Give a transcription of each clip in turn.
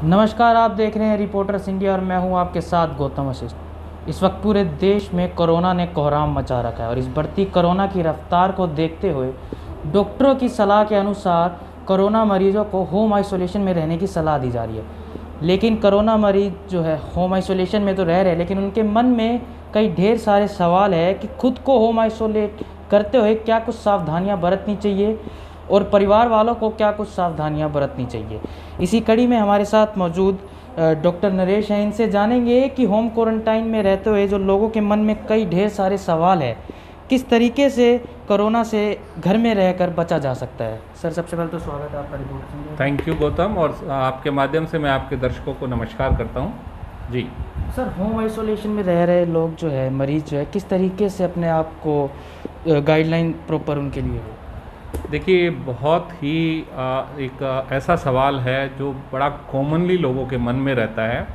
नमस्कार, आप देख रहे हैं रिपोर्टर्स इंडिया और मैं हूं आपके साथ गौतम वशिष्ठ। इस वक्त पूरे देश में कोरोना ने कोहराम मचा रखा है और इस बढ़ती कोरोना की रफ्तार को देखते हुए डॉक्टरों की सलाह के अनुसार कोरोना मरीजों को होम आइसोलेशन में रहने की सलाह दी जा रही है। लेकिन कोरोना मरीज जो है होम आइसोलेशन में तो रह रहे हैं, लेकिन उनके मन में कई ढेर सारे सवाल है कि खुद को होम आइसोलेट करते हुए क्या कुछ सावधानियां बरतनी चाहिए और परिवार वालों को क्या कुछ सावधानियां बरतनी चाहिए। इसी कड़ी में हमारे साथ मौजूद डॉक्टर नरेश हैं। इनसे जानेंगे कि होम क्वारंटाइन में रहते हुए जो लोगों के मन में कई ढेर सारे सवाल है, किस तरीके से कोरोना से घर में रहकर बचा जा सकता है। सर, सबसे पहले तो स्वागत है आपका रिपोर्ट सुनने। थैंक यू गौतम, और आपके माध्यम से मैं आपके दर्शकों को नमस्कार करता हूँ जी। सर, होम आइसोलेशन में रह रहे लोग जो है, मरीज जो है, किस तरीके से अपने आप को गाइडलाइन प्रॉपर उनके लिए हो। देखिए, बहुत ही एक ऐसा सवाल है जो बड़ा कॉमनली लोगों के मन में रहता है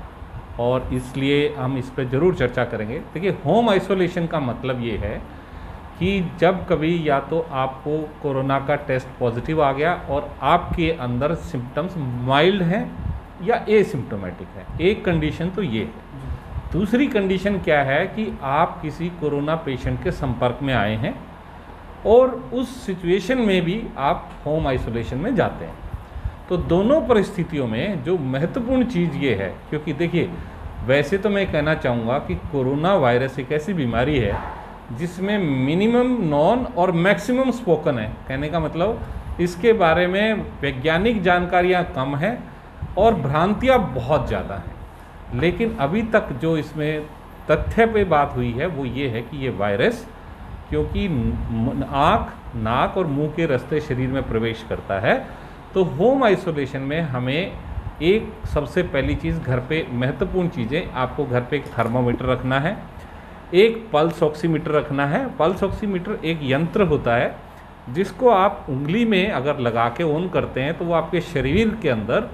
और इसलिए हम इस पर ज़रूर चर्चा करेंगे। देखिए, होम आइसोलेशन का मतलब ये है कि जब कभी या तो आपको कोरोना का टेस्ट पॉजिटिव आ गया और आपके अंदर सिम्टम्स माइल्ड हैं या एसिम्प्टोमेटिक है, एक कंडीशन तो ये है। दूसरी कंडीशन क्या है कि आप किसी कोरोना पेशेंट के संपर्क में आए हैं और उस सिचुएशन में भी आप होम आइसोलेशन में जाते हैं। तो दोनों परिस्थितियों में जो महत्वपूर्ण चीज़ ये है, क्योंकि देखिए, वैसे तो मैं कहना चाहूँगा कि कोरोना वायरस एक ऐसी बीमारी है जिसमें मिनिमम नॉन और मैक्सिमम स्पोकन है। कहने का मतलब इसके बारे में वैज्ञानिक जानकारियाँ कम हैं और भ्रांतियाँ बहुत ज़्यादा हैं। लेकिन अभी तक जो इसमें तथ्य पे बात हुई है वो ये है कि ये वायरस, क्योंकि आँख, नाक और मुंह के रास्ते शरीर में प्रवेश करता है, तो होम आइसोलेशन में हमें एक सबसे पहली चीज़, घर पे महत्वपूर्ण चीज़ें, आपको घर पे एक थर्मामीटर रखना है, एक पल्स ऑक्सीमीटर रखना है। पल्स ऑक्सीमीटर एक यंत्र होता है जिसको आप उंगली में अगर लगा के ऑन करते हैं तो वो आपके शरीर के अंदर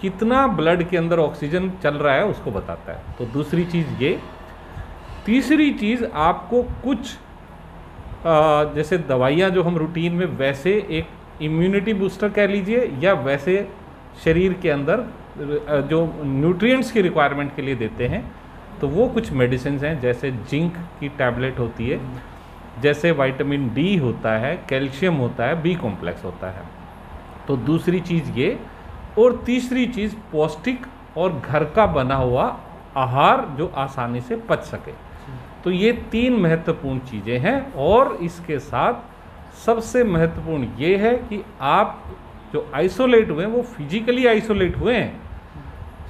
कितना ब्लड के अंदर ऑक्सीजन चल रहा है उसको बताता है। तो दूसरी चीज़ ये। तीसरी चीज़, आपको कुछ जैसे दवाइयाँ जो हम रूटीन में वैसे एक इम्यूनिटी बूस्टर कह लीजिए या वैसे शरीर के अंदर जो न्यूट्रिएंट्स की रिक्वायरमेंट के लिए देते हैं, तो वो कुछ मेडिसिन हैं, जैसे जिंक की टैबलेट होती है, जैसे विटामिन डी होता है, कैल्शियम होता है, बी कॉम्प्लेक्स होता है। तो दूसरी चीज़ ये। और तीसरी चीज़, पौष्टिक और घर का बना हुआ आहार जो आसानी से पच सके। तो ये तीन महत्वपूर्ण चीज़ें हैं। और इसके साथ सबसे महत्वपूर्ण ये है कि आप जो आइसोलेट हुए हैं वो फिजिकली आइसोलेट हुए हैं,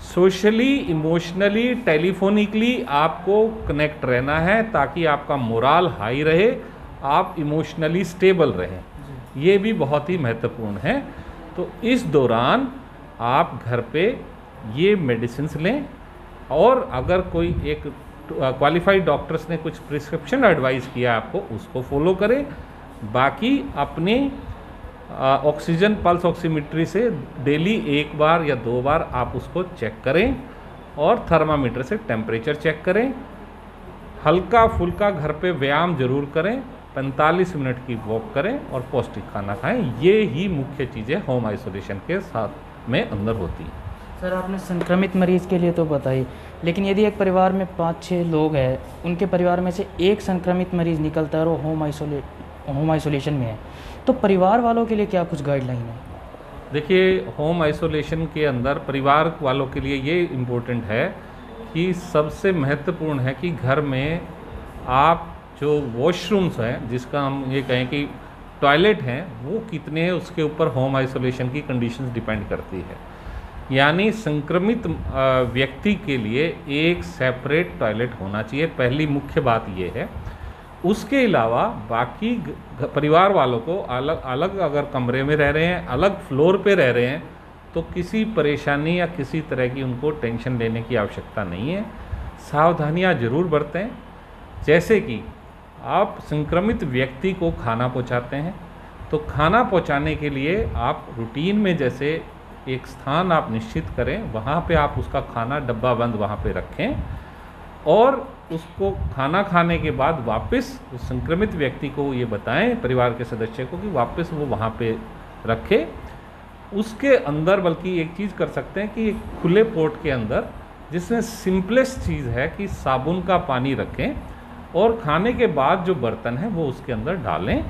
सोशली, इमोशनली, टेलीफोनिकली आपको कनेक्ट रहना है ताकि आपका मोराल हाई रहे, आप इमोशनली स्टेबल रहें। ये भी बहुत ही महत्वपूर्ण है। तो इस दौरान आप घर पे ये मेडिसिन्स लें और अगर कोई एक क्वालिफाइड डॉक्टर्स ने कुछ प्रिस्क्रिप्शन एडवाइस किया आपको, उसको फॉलो करें। बाकी अपने ऑक्सीजन पल्स ऑक्सीमीट्री से डेली एक बार या 2 बार आप उसको चेक करें और थर्मामीटर से टेम्परेचर चेक करें। हल्का फुल्का घर पे व्यायाम जरूर करें, 45 मिनट की वॉक करें और पौष्टिक खाना खाएं। ये ही मुख्य चीज़ें होम आइसोलेशन के साथ में अंदर होती हैं। सर, आपने संक्रमित मरीज़ के लिए तो बताई, लेकिन यदि एक परिवार में 5-6 लोग हैं, उनके परिवार में से एक संक्रमित मरीज़ निकलता है और वो होम आइसोलेशन में है, तो परिवार वालों के लिए क्या कुछ गाइडलाइन है। देखिए, होम आइसोलेशन के अंदर परिवार वालों के लिए ये इम्पोर्टेंट है कि सबसे महत्वपूर्ण है कि घर में आप जो वॉशरूम्स हैं, जिसका हम ये कहें कि टॉयलेट हैं, वो कितने हैं उसके ऊपर होम आइसोलेशन की कंडीशंस डिपेंड करती है। यानी संक्रमित व्यक्ति के लिए एक सेपरेट टॉयलेट होना चाहिए, पहली मुख्य बात ये है। उसके अलावा बाकी परिवार वालों को अलग अलग अगर कमरे में रह रहे हैं, अलग फ्लोर पे रह रहे हैं, तो किसी परेशानी या किसी तरह की उनको टेंशन लेने की आवश्यकता नहीं है। सावधानियां जरूर बरतें, जैसे कि आप संक्रमित व्यक्ति को खाना पहुंचाते हैं तो खाना पहुंचाने के लिए आप रूटीन में जैसे एक स्थान आप निश्चित करें, वहाँ पे आप उसका खाना डब्बा बंद वहाँ पे रखें और उसको खाना खाने के बाद वापस उस संक्रमित व्यक्ति को ये बताएं, परिवार के सदस्य को, कि वापस वो वहाँ पे रखे। उसके अंदर बल्कि एक चीज़ कर सकते हैं कि एक खुले पोर्ट के अंदर, जिसमें सिंपलेस्ट चीज़ है कि साबुन का पानी रखें और खाने के बाद जो बर्तन है वो उसके अंदर डालें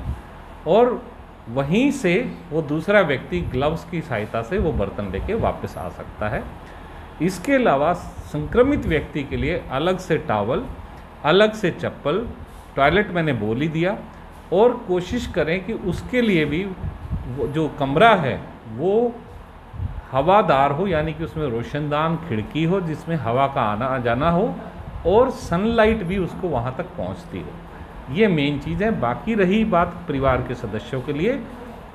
और वहीं से वो दूसरा व्यक्ति ग्लव्स की सहायता से वो बर्तन लेके वापस आ सकता है। इसके अलावा संक्रमित व्यक्ति के लिए अलग से टॉवल, अलग से चप्पल, टॉयलेट मैंने बोल ही दिया, और कोशिश करें कि उसके लिए भी जो कमरा है वो हवादार हो, यानी कि उसमें रोशनदान खिड़की हो जिसमें हवा का आना जाना हो और सनलाइट भी उसको वहाँ तक पहुँचती हो। ये मेन चीज़ है। बाकी रही बात परिवार के सदस्यों के लिए,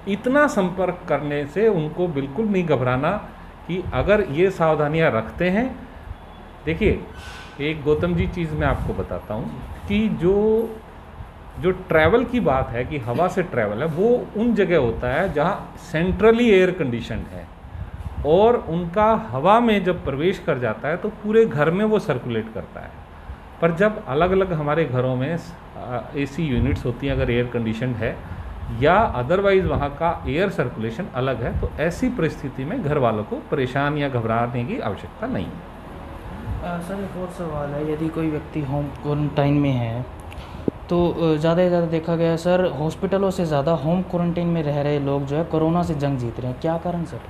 इतना संपर्क करने से उनको बिल्कुल नहीं घबराना कि अगर ये सावधानियाँ रखते हैं। देखिए, एक गौतम जी चीज़ मैं आपको बताता हूँ कि जो ट्रैवल की बात है कि हवा से ट्रैवल है, वो उन जगह होता है जहाँ सेंट्रली एयर कंडीशनड है और उनका हवा में जब प्रवेश कर जाता है तो पूरे घर में वो सर्कुलेट करता है। पर जब अलग अलग हमारे घरों में एसी यूनिट्स होती हैं, अगर एयर कंडीशनड है या अदरवाइज़ वहाँ का एयर सर्कुलेशन अलग है, तो ऐसी परिस्थिति में घर वालों को परेशान या घबराने की आवश्यकता नहीं है। सर एक और सवाल है, यदि कोई व्यक्ति होम क्वारंटाइन में है तो ज़्यादा से ज़्यादा देखा गया है सर, हॉस्पिटलों से ज़्यादा होम क्वारंटाइन में रह रहे लोग जो है कोरोना से जंग जीत रहे हैं, क्या कारण सर?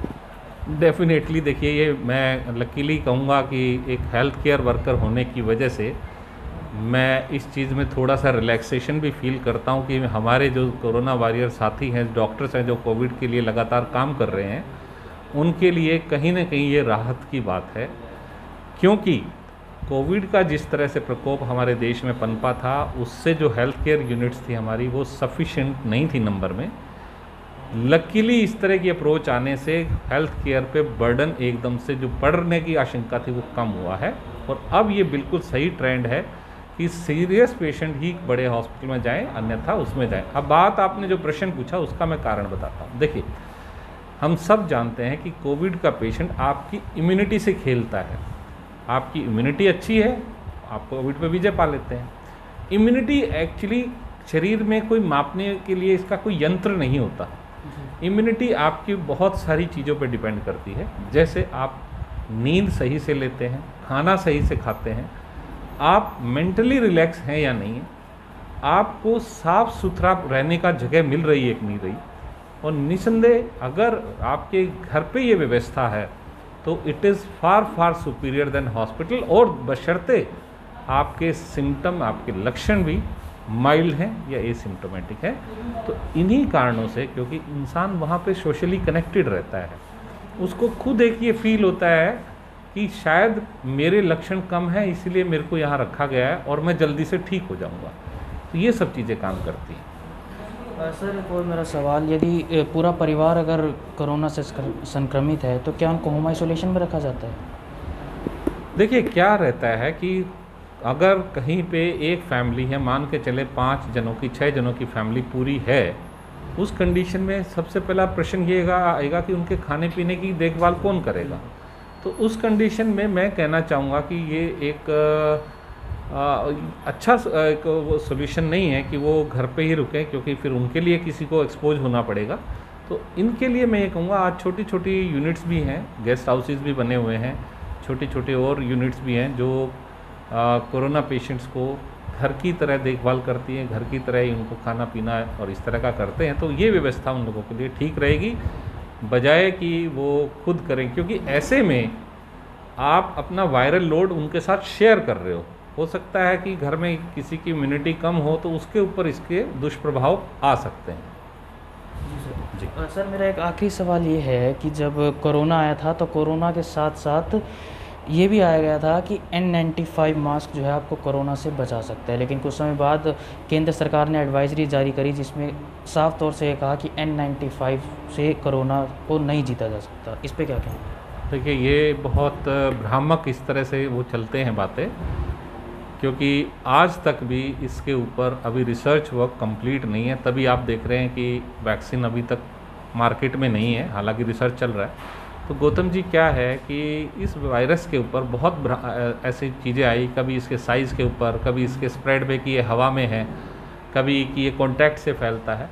डेफिनेटली देखिए, ये मैं लकीली कहूँगा कि एक हेल्थ केयर वर्कर होने की वजह से मैं इस चीज़ में थोड़ा सा रिलैक्सेशन भी फील करता हूँ कि हमारे जो कोरोना वॉरियर साथी हैं, डॉक्टर्स हैं जो कोविड के लिए लगातार काम कर रहे हैं, उनके लिए कहीं ना कहीं ये राहत की बात है। क्योंकि कोविड का जिस तरह से प्रकोप हमारे देश में पनपा था, उससे जो हेल्थ केयर यूनिट्स थी हमारी वो सफिशिएंट नहीं थी नंबर में। लकीली इस तरह की अप्रोच आने से हेल्थ केयर पे बर्डन एकदम से जो बढ़ने की आशंका थी वो कम हुआ है और अब ये बिल्कुल सही ट्रेंड है कि सीरियस पेशेंट ही बड़े हॉस्पिटल में जाएं, अन्यथा उसमें जाएं। अब बात आपने जो प्रश्न पूछा उसका मैं कारण बताता हूँ। देखिए, हम सब जानते हैं कि कोविड का पेशेंट आपकी इम्यूनिटी से खेलता है। आपकी इम्यूनिटी अच्छी है, आप कोविड पे विजय पा लेते हैं। इम्यूनिटी एक्चुअली शरीर में कोई मापने के लिए इसका कोई यंत्र नहीं होता। इम्यूनिटी आपकी बहुत सारी चीज़ों पर डिपेंड करती है, जैसे आप नींद सही से लेते हैं, खाना सही से खाते हैं, आप मेंटली रिलैक्स हैं या नहीं, आपको साफ सुथरा रहने का जगह मिल रही है कि नहीं रही, और निसंदेह अगर आपके घर पे ये व्यवस्था है तो it is far far superior than hospital, और बशर्ते आपके सिम्टम, आपके लक्षण भी माइल्ड हैं या एसिम्टोमेटिक है। तो इन्हीं कारणों से, क्योंकि इंसान वहाँ पे सोशली कनेक्टेड रहता है, उसको खुद एक ये फील होता है कि शायद मेरे लक्षण कम हैं इसलिए मेरे को यहाँ रखा गया है और मैं जल्दी से ठीक हो जाऊँगा। तो ये सब चीज़ें काम करती हैं। सर एक और मेरा सवाल, यदि पूरा परिवार अगर कोरोना से संक्रमित है तो क्या उनको होम आइसोलेशन में रखा जाता है? देखिए, क्या रहता है कि अगर कहीं पे एक फैमिली है, मान के चले 5 जनों की, 6 जनों की फैमिली पूरी है, उस कंडीशन में सबसे पहला प्रश्न ये आएगा कि उनके खाने पीने की देखभाल कौन करेगा। तो उस कंडीशन में मैं कहना चाहूँगा कि ये एक अच्छा एक वो सोल्यूशन नहीं है कि वो घर पे ही रुकें, क्योंकि फिर उनके लिए किसी को एक्सपोज होना पड़ेगा। तो इनके लिए मैं ये कहूँगा, आज छोटी छोटी यूनिट्स भी हैं, गेस्ट हाउसेस भी बने हुए हैं, छोटे छोटे और यूनिट्स भी हैं जो कोरोना पेशेंट्स को घर की तरह देखभाल करती हैं, घर की तरह ही उनको खाना पीना और इस तरह का करते हैं। तो ये व्यवस्था उन लोगों के लिए ठीक रहेगी, बजाय कि वो खुद करें, क्योंकि ऐसे में आप अपना वायरल लोड उनके साथ शेयर कर रहे हो सकता है कि घर में किसी की इम्यूनिटी कम हो तो उसके ऊपर इसके दुष्प्रभाव आ सकते हैं। जी सर, मेरा एक आखिरी सवाल ये है कि जब कोरोना आया था तो कोरोना के साथ साथ ये भी आया गया था कि N95 मास्क जो है आपको कोरोना से बचा सकता है, लेकिन कुछ समय बाद केंद्र सरकार ने एडवाइजरी जारी करी जिसमें साफ तौर से कहा कि N95 से कोरोना को नहीं जीता जा सकता। इस पे क्या कहें? देखिए, ये बहुत भ्रामक इस तरह से वो चलते हैं बातें, क्योंकि आज तक भी इसके ऊपर अभी रिसर्च वर्क कंप्लीट नहीं है। तभी आप देख रहे हैं कि वैक्सीन अभी तक मार्केट में नहीं है, हालांकि रिसर्च चल रहा है। तो गौतम जी, क्या है कि इस वायरस के ऊपर बहुत ऐसी चीज़ें आई, कभी इसके साइज़ के ऊपर, कभी इसके स्प्रेड पे कि ये हवा में है, कभी कि ये कॉन्टैक्ट से फैलता है।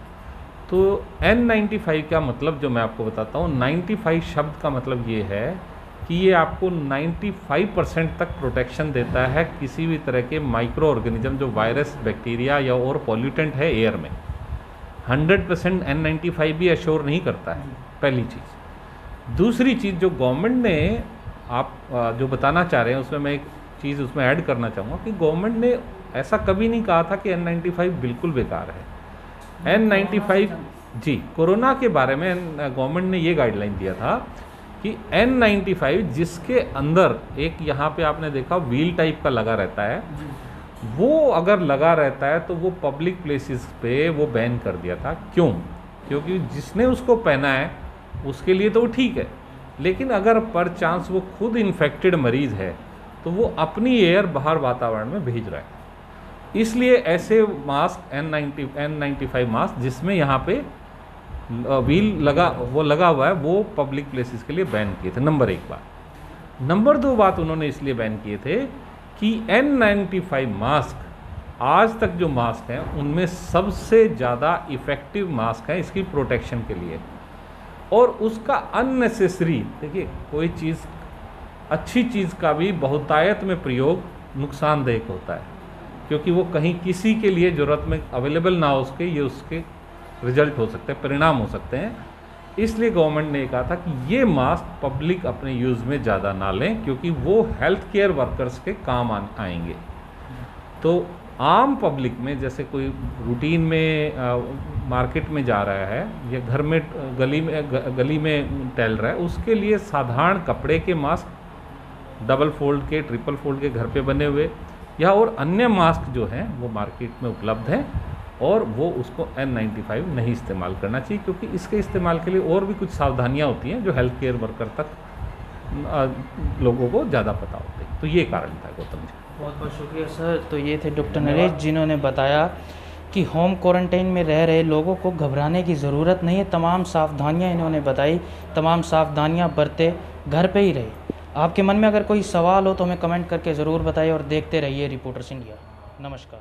तो N95 का मतलब जो मैं आपको बताता हूँ, 95 शब्द का मतलब ये है कि ये आपको 95% तक प्रोटेक्शन देता है किसी भी तरह के माइक्रो ऑर्गेनिज्म जो वायरस, बैक्टीरिया या और पॉल्यूटेंट है एयर में। 100% N95 भी एश्योर नहीं करता है, पहली चीज़। दूसरी चीज़ जो गवर्नमेंट ने आप जो बताना चाह रहे हैं उसमें मैं एक चीज़ उसमें ऐड करना चाहूँगा कि गवर्नमेंट ने ऐसा कभी नहीं कहा था कि N95 बिल्कुल बेकार है। N95 जी, कोरोना के बारे में गवर्नमेंट ने ये गाइडलाइन दिया था कि N95 जिसके अंदर एक यहाँ पे आपने देखा व्हील टाइप का लगा रहता है, वो अगर लगा रहता है तो वो पब्लिक प्लेसेस पे वो बैन कर दिया था। क्यों? क्योंकि जिसने उसको पहना है उसके लिए तो वो ठीक है, लेकिन अगर पर चांस वो खुद इन्फेक्टेड मरीज़ है तो वो अपनी एयर बाहर वातावरण में भेज रहा है। इसलिए ऐसे मास्क N95 मास्क जिसमें यहाँ पे व्हील लगा हुआ है वो पब्लिक प्लेसेस के लिए बैन किए थे, नंबर 1 बात। नंबर 2 बात उन्होंने इसलिए बैन किए थे कि N95 मास्क आज तक जो मास्क हैं उनमें सबसे ज़्यादा इफ़ेक्टिव मास्क है इसकी प्रोटेक्शन के लिए। और उसका अननेसेसरी, देखिए कोई चीज़, अच्छी चीज़ का भी बहुतायत में प्रयोग नुकसानदेह होता है, क्योंकि वो कहीं किसी के लिए ज़रूरत में अवेलेबल ना हो सके, ये उसके रिजल्ट हो सकते हैं, परिणाम हो सकते हैं। इसलिए गवर्नमेंट ने कहा था कि ये मास्क पब्लिक अपने यूज़ में ज़्यादा ना लें, क्योंकि वो हेल्थ केयर वर्कर्स के काम आएंगे। तो आम पब्लिक में, जैसे कोई रूटीन में मार्केट में जा रहा है या घर में गली में टहल रहा है, उसके लिए साधारण कपड़े के मास्क डबल फोल्ड के, ट्रिपल फोल्ड के घर पे बने हुए या और अन्य मास्क जो हैं वो मार्केट में उपलब्ध हैं, और वो उसको N95 नहीं इस्तेमाल करना चाहिए, क्योंकि इसके इस्तेमाल के लिए और भी कुछ सावधानियां होती हैं जो हेल्थ केयर वर्कर तक लोगों को ज़्यादा पता होते हैं। तो ये कारण था गौतम जी। बहुत बहुत शुक्रिया सर। तो ये थे डॉक्टर नरेश जिन्होंने बताया कि होम क्वारंटाइन में रह रहे लोगों को घबराने की ज़रूरत नहीं है। तमाम सावधानियां इन्होंने बताई, तमाम सावधानियां बरते, घर पे ही रहे। आपके मन में अगर कोई सवाल हो तो हमें कमेंट करके ज़रूर बताइए और देखते रहिए रिपोर्टर्स इंडिया। नमस्कार।